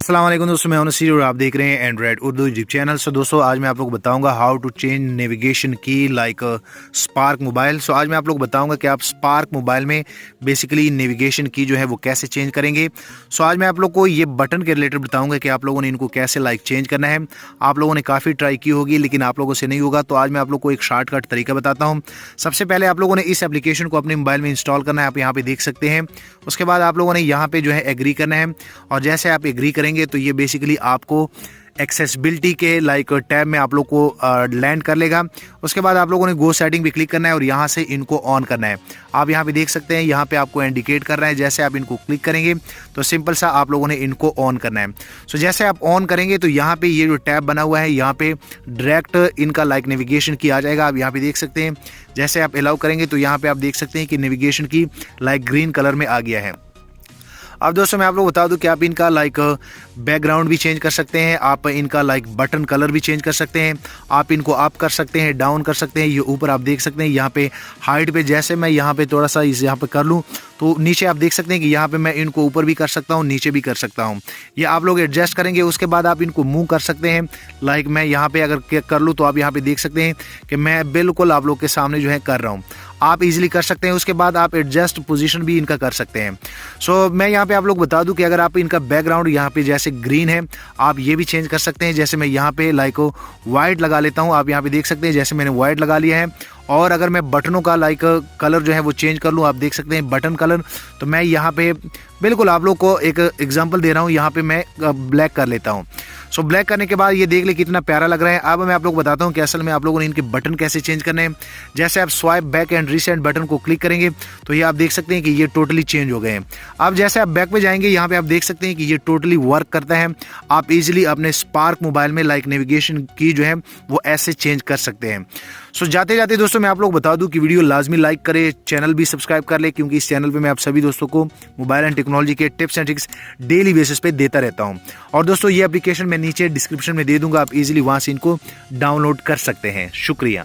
अस्सलाम वालेकुम दोस्तों, मैं नसीर और आप देख रहे हैं एंड्रॉयड उर्दू यूट्यूब चैनल। सो दोस्तों, आज मैं आप लोग को बताऊंगा हाउ टू चेंज नेविगेशन की लाइक स्पार्क मोबाइल। सो आज मैं आप लोग को बताऊंगा कि आप स्पार्क मोबाइल में बेसिकली नेविगेशन की जो है वो कैसे चेंज करेंगे। सो आज मैं आप लोग को ये बटन के रिलेटेड बताऊंगा कि आप लोगों ने इनको कैसे लाइक चेंज करना है। आप लोगों ने काफ़ी ट्राई की होगी लेकिन आप लोगों से नहीं होगा, तो आज मैं आप लोग को एक शॉर्टकट तरीका बताता हूँ। सबसे पहले आप लोगों ने इस एप्लीकेशन को अपने मोबाइल में इंस्टॉल करना है, आप यहाँ पे देख सकते हैं। उसके बाद आप लोगों ने यहाँ पे जो है एग्री करना है, और जैसे आप एग्री करेंगे तो ये बेसिकली आपको एक्सेसिबिलिटी के लाइक टैब में आप लोग को लैंड कर लेगा। उसके बाद आप लोगों ने गो सेटिंग पे क्लिक करना है और यहाँ से इनको ऑन करना है। आप यहाँ पे देख सकते हैं, यहाँ पे आपको इंडिकेट कर रहा है। जैसे आप इनको क्लिक करेंगे तो सिंपल सा आप लोगों ने इनको ऑन करना है। सो जैसे आप ऑन करेंगे तो यहाँ पे ये जो टैब बना हुआ है, यहाँ पे डायरेक्ट इनका लाइक नेविगेशन की आ जाएगा। आप यहाँ पे देख सकते हैं, जैसे आप अलाउ करेंगे तो यहाँ पे आप देख सकते हैं कि नेविगेशन की लाइक ग्रीन कलर में आ गया है। अब दोस्तों मैं आप लोग बता दूं कि आप इनका लाइक बैकग्राउंड भी चेंज कर सकते हैं, आप इनका लाइक बटन कलर भी चेंज कर सकते हैं, आप इनको अप कर सकते हैं, डाउन कर सकते हैं। ये ऊपर आप देख सकते हैं, यहाँ पे हाइट पे जैसे मैं यहाँ पे थोड़ा सा इस यहाँ पे कर लूँ तो नीचे आप देख सकते हैं कि यहाँ पे मैं इनको ऊपर भी कर सकता हूँ, नीचे भी कर सकता हूँ। ये आप लोग एडजस्ट करेंगे। उसके बाद आप इनको मूव कर सकते हैं। लाइक मैं यहाँ पे अगर कर लूँ तो आप यहाँ पे देख सकते हैं कि मैं बिल्कुल आप लोग के सामने जो है कर रहा हूँ। आप इजीली कर सकते हैं। उसके बाद आप एडजस्ट पोजीशन भी इनका कर सकते हैं। सो मैं यहाँ पे आप लोग बता दूं कि अगर आप इनका बैकग्राउंड यहाँ पे जैसे ग्रीन है, आप ये भी चेंज कर सकते हैं। जैसे मैं यहाँ पे लाइक वाइट लगा लेता हूँ, आप यहाँ पे देख सकते हैं जैसे मैंने वाइट लगा लिया है। और अगर मैं बटनों का लाइक कलर जो है वो चेंज कर लूँ, आप देख सकते हैं बटन कलर, तो मैं यहाँ पे बिल्कुल आप लोग को एक एग्जांपल दे रहा हूँ, यहाँ पे मैं ब्लैक कर लेता हूँ। सो ब्लैक करने के बाद ये देख ले कितना प्यारा लग रहा है। अब मैं आप लोग बताता हूँ कि असल में आप लोगों ने इनके बटन कैसे चेंज करने हैं। जैसे आप swipe back and recent button को क्लिक करेंगे तो ये आप देख सकते हैं कि ये टोटली चेंज हो गए हैं। अब जैसे आप बैक पे जाएंगे, यहाँ पे आप देख सकते हैं कि ये टोटली वर्क करता है। आप इजीली अपने स्पार्क मोबाइल में लाइक नेविगेशन की जो है वो ऐसे चेंज कर सकते हैं। सो जाते जाते दोस्तों मैं आप लोग बता दूं कि वीडियो लाजमी लाइक करें, चैनल भी सब्सक्राइब कर ले, क्योंकि इस चैनल पे मैं आप सभी दोस्तों को मोबाइल एंड टेक्नोलॉजी के tips and tricks daily basis पे देता रहता हूं। और दोस्तों ये एप्लीकेशन मैं नीचे डिस्क्रिप्शन में दे दूंगा, आप इजीली वहां से इनको डाउनलोड कर सकते हैं। शुक्रिया।